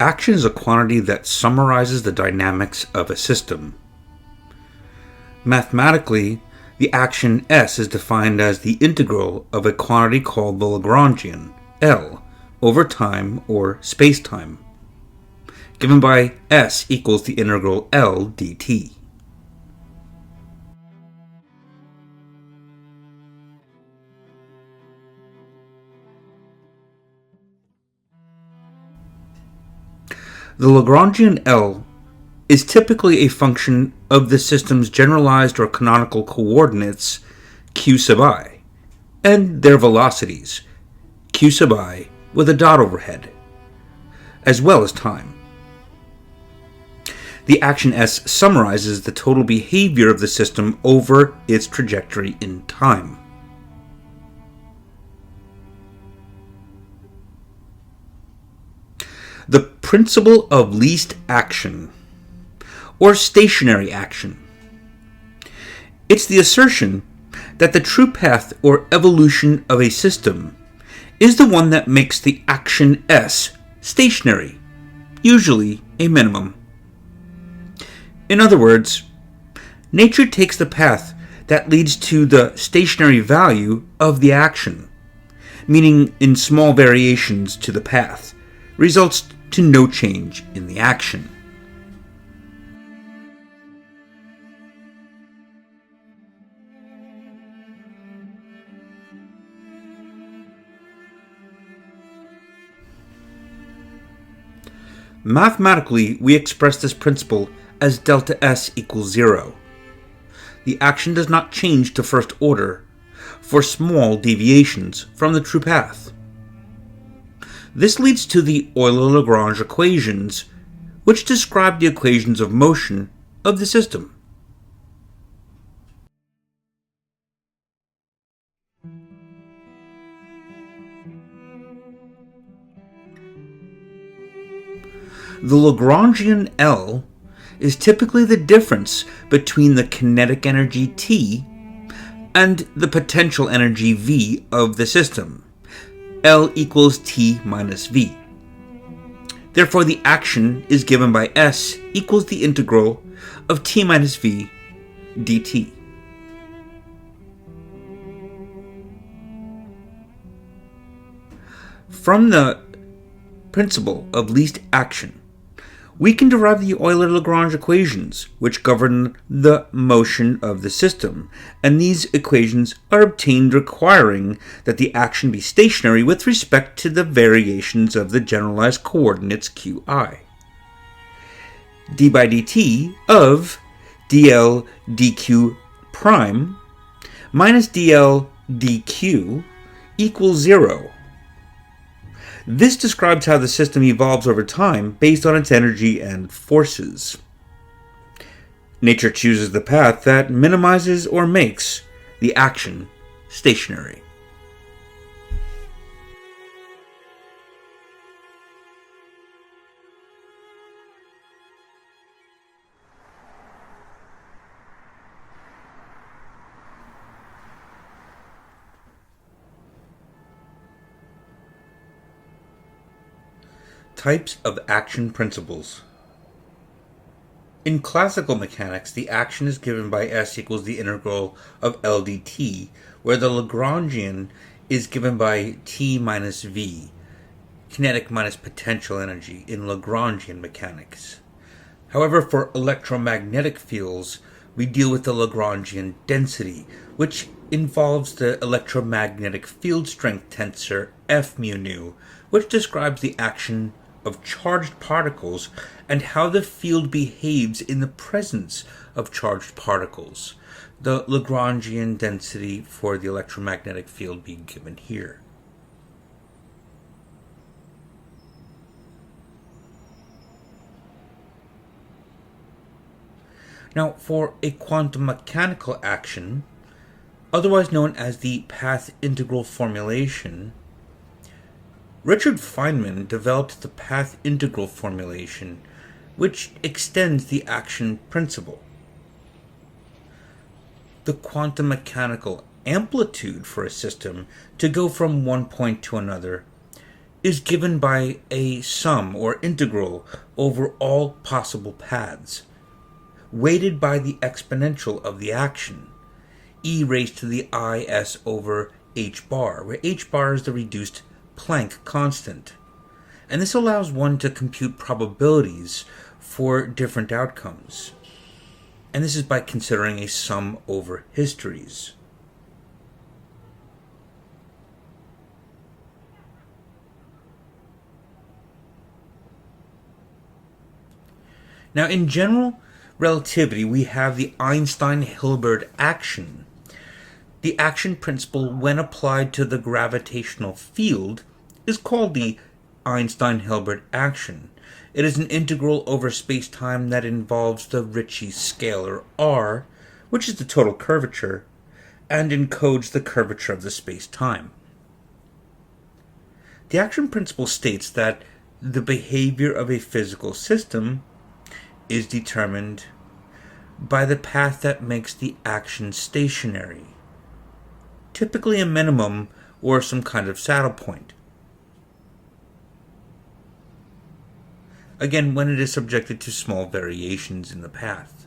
Action is a quantity that summarizes the dynamics of a system. Mathematically, the action S is defined as the integral of a quantity called the Lagrangian, L, over time or spacetime, given by S equals the integral L dt. The Lagrangian L is typically a function of the system's generalized or canonical coordinates q sub I, and their velocities, q sub I with a dot overhead, as well as time. The action S summarizes the total behavior of the system over its trajectory in time. The principle of least action, or stationary action. It's the assertion that the true path or evolution of a system is the one that makes the action S stationary, usually a minimum. In other words, nature takes the path that leads to the stationary value of the action, meaning in small variations to the path, results to no change in the action. Mathematically, we express this principle as delta S equals 0. The action does not change to first order for small deviations from the true path. This leads to the Euler-Lagrange equations, which describe the equations of motion of the system. The Lagrangian L is typically the difference between the kinetic energy T and the potential energy V of the system. L equals T minus V. Therefore, the action is given by S equals the integral of T minus V dt. From the principle of least action, we can derive the Euler-Lagrange equations, which govern the motion of the system, and these equations are obtained requiring that the action be stationary with respect to the variations of the generalized coordinates qi. d by dt of dl dq prime minus dl dq equals 0. This describes how the system evolves over time based on its energy and forces. Nature chooses the path that minimizes or makes the action stationary. Types of action principles. In classical mechanics, the action is given by S equals the integral of L dt, where the Lagrangian is given by T minus V, kinetic minus potential energy in Lagrangian mechanics. However, for electromagnetic fields, we deal with the Lagrangian density, which involves the electromagnetic field strength tensor F mu nu, which describes the action of charged particles and how the field behaves in the presence of charged particles. The Lagrangian density for the electromagnetic field being given here. Now, for a quantum mechanical action, otherwise known as the path integral formulation, Richard Feynman developed the path integral formulation, which extends the action principle. The quantum mechanical amplitude for a system to go from one point to another is given by a sum or integral over all possible paths, weighted by the exponential of the action, e raised to the is over h bar, where h bar is the reduced Planck constant. And this allows one to compute probabilities for different outcomes. And this is by considering a sum over histories. Now, in general relativity, we have the Einstein-Hilbert action. The action principle, when applied to the gravitational field, is called the Einstein-Hilbert action. It is an integral over space-time that involves the Ricci scalar r, which is the total curvature, and encodes the curvature of the space-time. The action principle states that the behavior of a physical system is determined by the path that makes the action stationary, typically a minimum or some kind of saddle point. Again, when it is subjected to small variations in the path.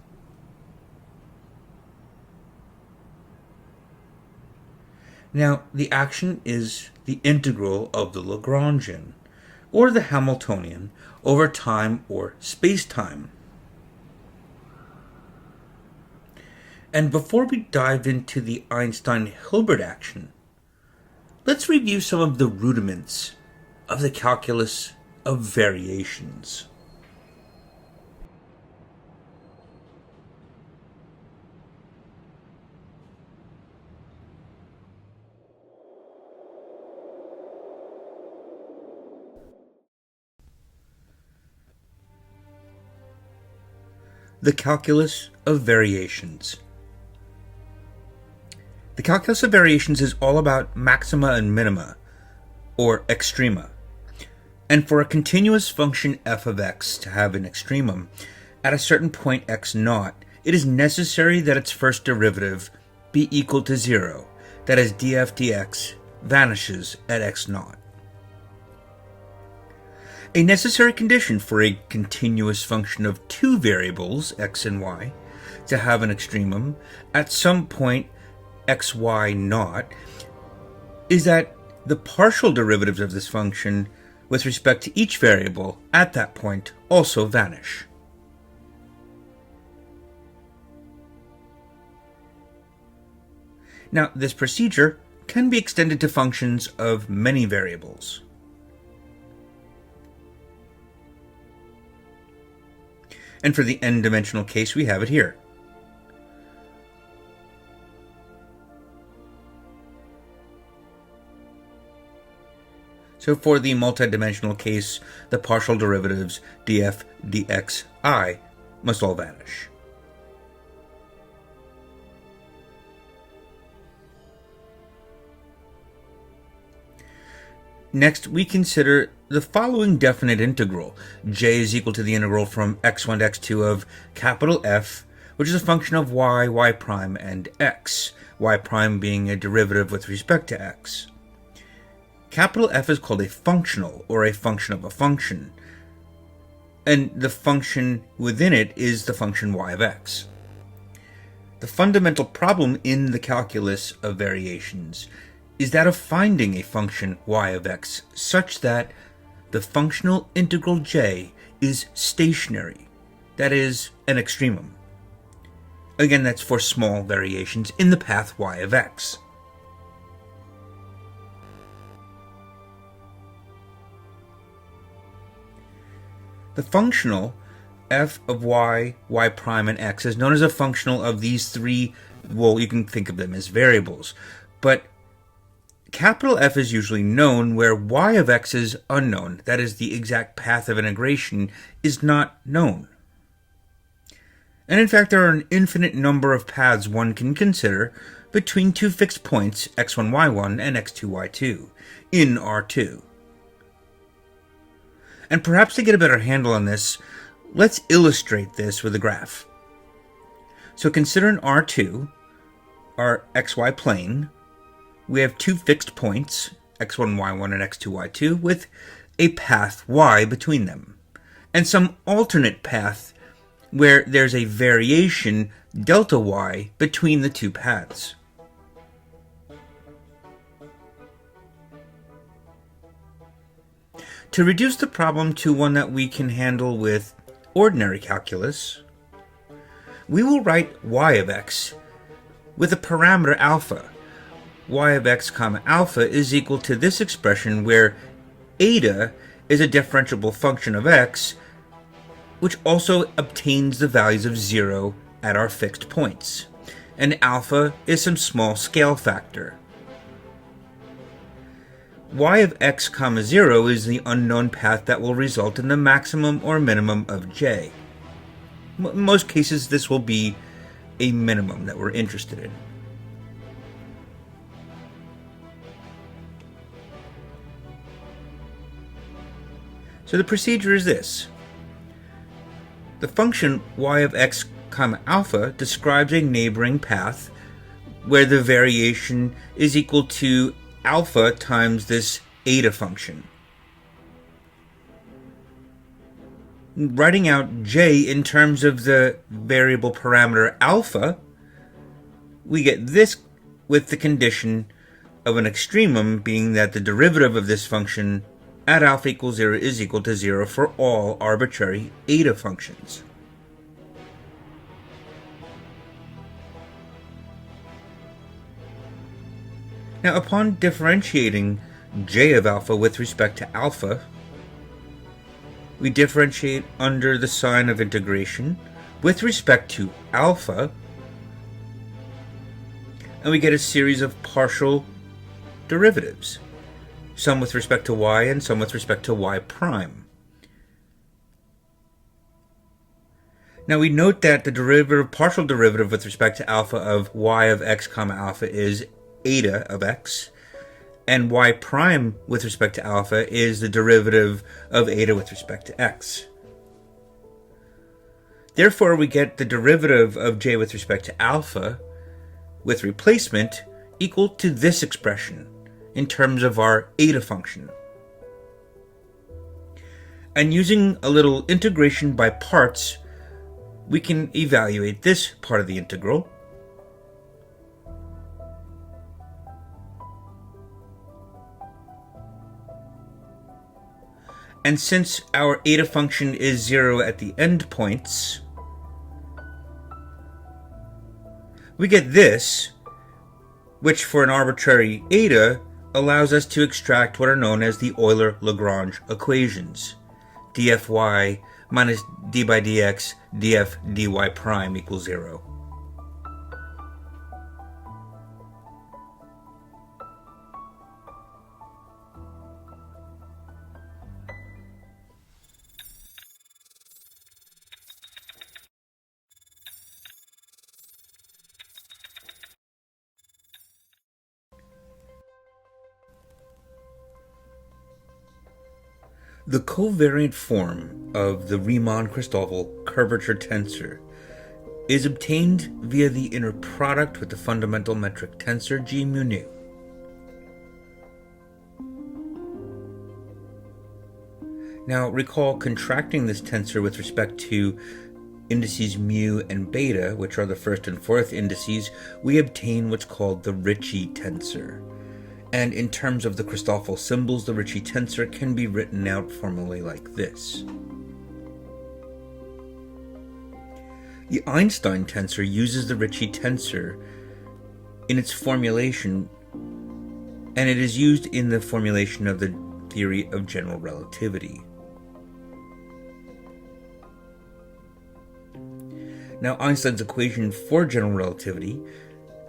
Now, the action is the integral of the Lagrangian, or the Hamiltonian, over time or space-time. And before we dive into the Einstein-Hilbert action, let's review some of the rudiments of the calculus of variations. The calculus of variations. The calculus of variations is all about maxima and minima, or extrema. And for a continuous function f of x to have an extremum, at a certain point x naught, it is necessary that its first derivative be equal to 0, that is df dx vanishes at x naught. A necessary condition for a continuous function of two variables, x and y, to have an extremum at some point xy naught is that the partial derivatives of this function with respect to each variable at that point also vanish. Now, this procedure can be extended to functions of many variables. And for the n-dimensional case, we have it here. So for the multidimensional case, the partial derivatives df dxi must all vanish. Next, we consider the following definite integral. J is equal to the integral from x1 to x2 of capital F, which is a function of y, y prime, and x, y prime being a derivative with respect to x. Capital F is called a functional, or a function of a function, and the function within it is the function y of x. The fundamental problem in the calculus of variations is that of finding a function y of x such that the functional integral j is stationary, that is, an extremum. Again, that's for small variations in the path y of x. The functional f of y, y prime, and x is known as a functional of these three, well, you can think of them as variables, but capital F is usually known where y of x is unknown, that is, the exact path of integration is not known. And in fact, there are an infinite number of paths one can consider between two fixed points, x1, y1, and x2, y2, in R2. And perhaps to get a better handle on this, let's illustrate this with a graph. So consider in R2, our xy plane, we have two fixed points, x1, y1, and x2, y2 with a path y between them, and some alternate path where there's a variation delta y between the two paths. To reduce the problem to one that we can handle with ordinary calculus, we will write y of x with a parameter alpha. Y of x comma alpha is equal to this expression where eta is a differentiable function of x, which also obtains the values of 0 at our fixed points, and alpha is some small scale factor. Y of x comma 0 is the unknown path that will result in the maximum or minimum of j. In most cases, this will be a minimum that we're interested in. So the procedure is this. The function y of x comma alpha describes a neighboring path where the variation is equal to alpha times this eta function. Writing out j in terms of the variable parameter alpha, we get this with the condition of an extremum being that the derivative of this function at alpha equals 0 is equal to 0 for all arbitrary eta functions. Now, upon differentiating j of alpha with respect to alpha, we differentiate under the sign of integration with respect to alpha, and we get a series of partial derivatives, some with respect to y and some with respect to y prime. Now we note that the partial derivative with respect to alpha of y of x comma alpha is eta of x, and y prime with respect to alpha is the derivative of eta with respect to x. Therefore, we get the derivative of j with respect to alpha with replacement equal to this expression in terms of our eta function. And using a little integration by parts, we can evaluate this part of the integral. And since our eta function is 0 at the endpoints, we get this, which for an arbitrary eta allows us to extract what are known as the Euler-Lagrange equations. dfy minus d by dx df dy prime equals 0. The covariant form of the Riemann-Christoffel curvature tensor is obtained via the inner product with the fundamental metric tensor G mu nu. Now recall contracting this tensor with respect to indices mu and beta, which are the first and fourth indices, we obtain what's called the Ricci tensor. And in terms of the Christoffel symbols, the Ricci tensor can be written out formally like this. The Einstein tensor uses the Ricci tensor in its formulation, and it is used in the formulation of the theory of general relativity. Now, Einstein's equation for general relativity,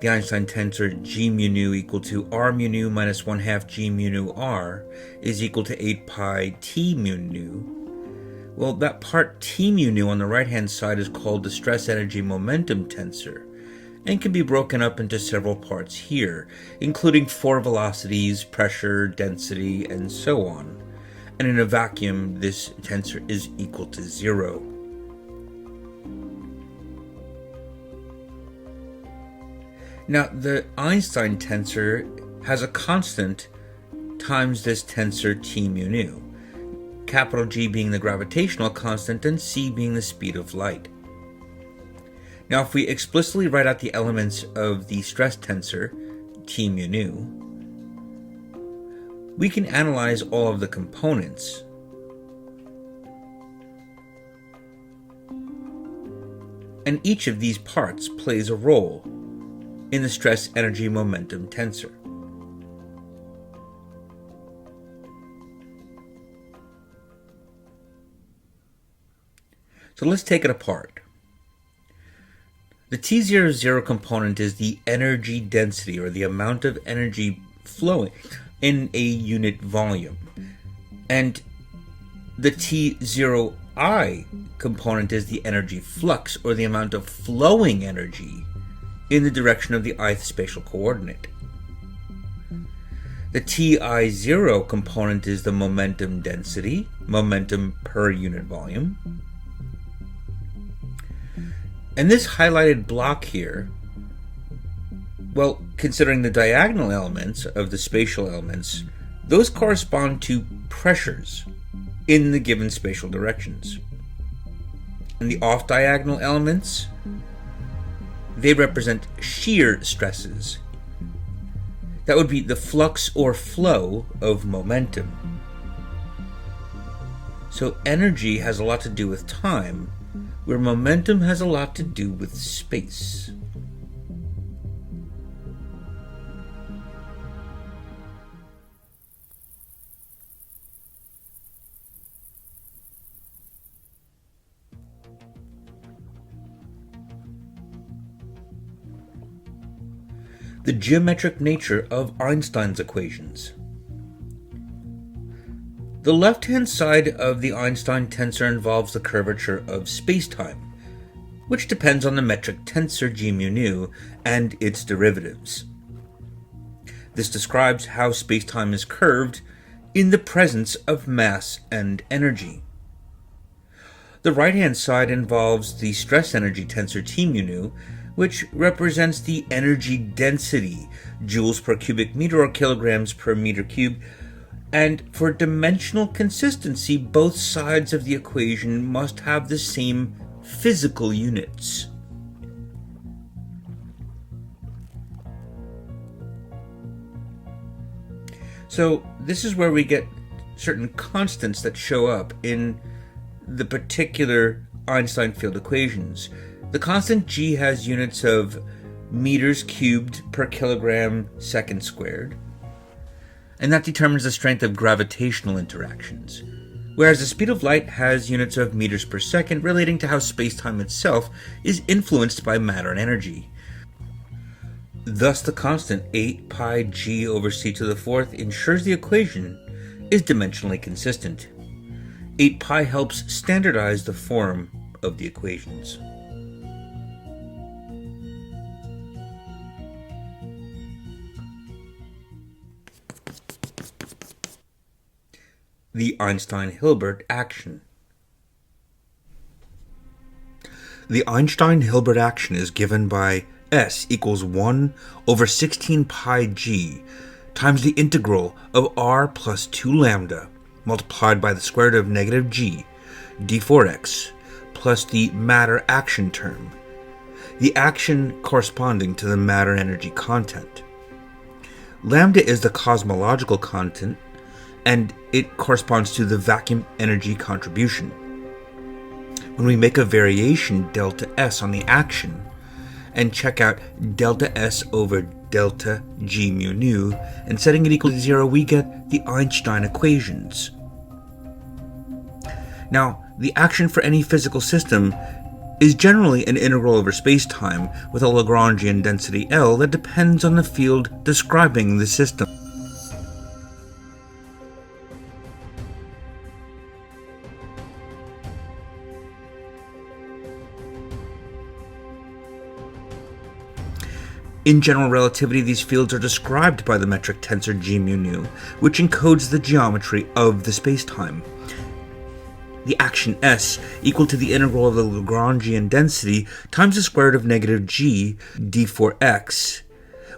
the Einstein tensor G mu nu equal to R mu nu minus 1/2 G mu nu R is equal to 8 pi T mu nu. Well, that part T mu nu on the right-hand side is called the stress energy momentum tensor and can be broken up into several parts here, including 4 velocities, pressure, density, and so on. And in a vacuum, this tensor is equal to 0. Now, the Einstein tensor has a constant times this tensor t mu nu, capital G being the gravitational constant and c being the speed of light. Now, if we explicitly write out the elements of the stress tensor t mu nu, we can analyze all of the components. And each of these parts plays a role in the stress energy momentum tensor. So let's take it apart. The T00 component is the energy density, or the amount of energy flowing in a unit volume. And the T0I component is the energy flux, or the amount of flowing energy in the direction of the ith spatial coordinate. The Ti0 component is the momentum density, momentum per unit volume. And this highlighted block here, well, considering the diagonal elements of the spatial elements, those correspond to pressures in the given spatial directions. And the off-diagonal elements, they represent shear stresses. That would be the flux or flow of momentum. So energy has a lot to do with time, where momentum has a lot to do with space. The geometric nature of Einstein's equations. The left-hand side of the Einstein tensor involves the curvature of spacetime, which depends on the metric tensor g mu nu and its derivatives. This describes how spacetime is curved in the presence of mass and energy. The right-hand side involves the stress energy tensor T mu nu, which represents the energy density, joules per cubic meter or kilograms per meter cubed. And for dimensional consistency, both sides of the equation must have the same physical units. So this is where we get certain constants that show up in the particular Einstein field equations. The constant g has units of meters cubed per kilogram second squared, and that determines the strength of gravitational interactions, whereas the speed of light has units of meters per second, relating to how spacetime itself is influenced by matter and energy. Thus, the constant 8 pi g over c to the fourth ensures the equation is dimensionally consistent. 8 pi helps standardize the form of the equations. The Einstein-Hilbert action. The Einstein-Hilbert action is given by S equals 1 over 16 pi g times the integral of r plus 2 lambda multiplied by the square root of negative g d4x plus the matter action term, the action corresponding to the matter energy content. Lambda is the cosmological constant, and it corresponds to the vacuum energy contribution. When we make a variation delta S on the action and check out delta S over delta g mu nu and setting it equal to 0, we get the Einstein equations. Now, the action for any physical system is generally an integral over spacetime with a Lagrangian density L that depends on the field describing the system. In general relativity, these fields are described by the metric tensor g mu nu, which encodes the geometry of the spacetime. The action S equal to the integral of the Lagrangian density times the square root of negative g d4x,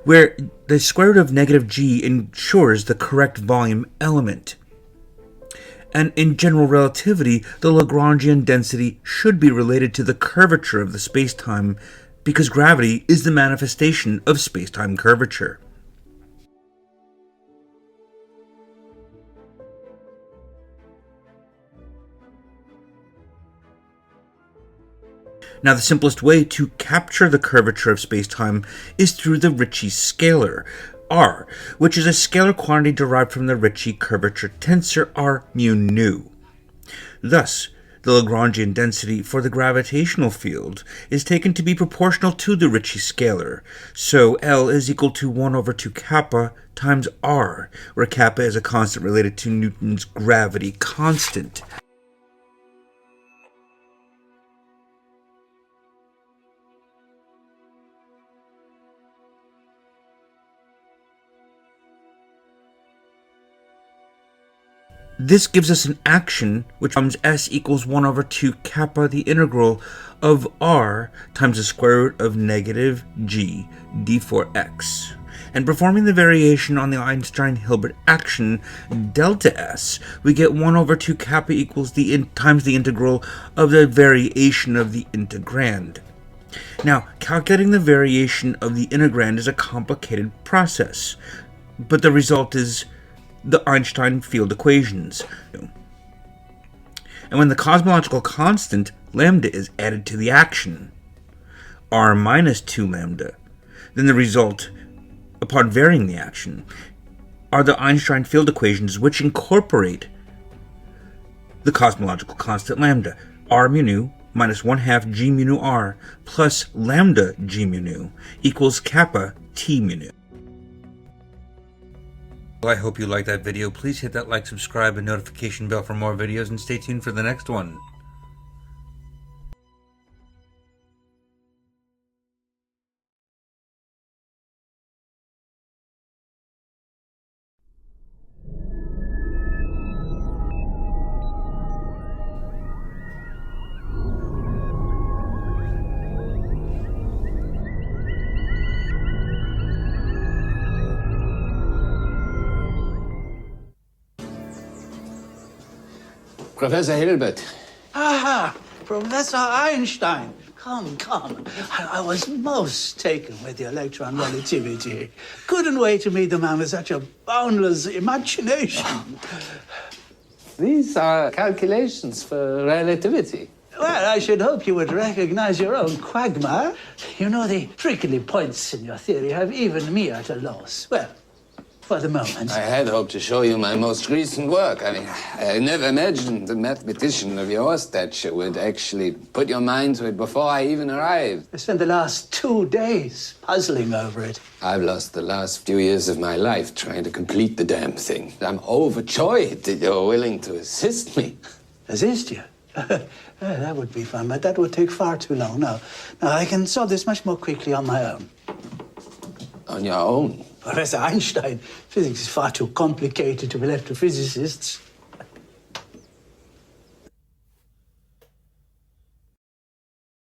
where the square root of negative g ensures the correct volume element. And in general relativity, the Lagrangian density should be related to the curvature of the spacetime, because gravity is the manifestation of spacetime curvature. Now, the simplest way to capture the curvature of spacetime is through the Ricci scalar, r, which is a scalar quantity derived from the Ricci curvature tensor r mu nu. Thus, the Lagrangian density for the gravitational field is taken to be proportional to the Ricci scalar, so L is equal to 1 over 2 kappa times r, where kappa is a constant related to Newton's gravity constant. This gives us an action which becomes s equals 1 over 2 kappa the integral of r times the square root of negative g d4x. And performing the variation on the Einstein-Hilbert action delta s, we get 1 over 2 kappa equals times the integral of the variation of the integrand. Now, calculating the variation of the integrand is a complicated process, but the result is the Einstein field equations. And when the cosmological constant lambda is added to the action, r minus 2 lambda, then the result, upon varying the action, are the Einstein field equations, which incorporate the cosmological constant lambda, r mu nu minus 1/2 g mu nu r plus lambda g mu nu equals kappa t mu nu. I hope you liked that video. Please hit that like, subscribe, and notification bell for more videos, and stay tuned for the next one. Professor Hilbert. Aha, Professor Einstein. Come, come. I was most taken with the electron relativity. Couldn't wait to meet the man with such a boundless imagination. These are calculations for relativity. Well, I should hope you would recognize your own quagmire. You know, the prickly points in your theory have even me at a loss. Well, for the moment. I had hoped to show you my most recent work. I never imagined a mathematician of your stature would actually put your mind to it before I even arrived. I spent the last 2 days puzzling over it. I've lost the last few years of my life trying to complete the damn thing. I'm overjoyed that you're willing to assist me. Assist you? That would be fun, but that would take far too long. No, I can solve this much more quickly on my own. On your own? Professor Einstein, physics is far too complicated to be left to physicists.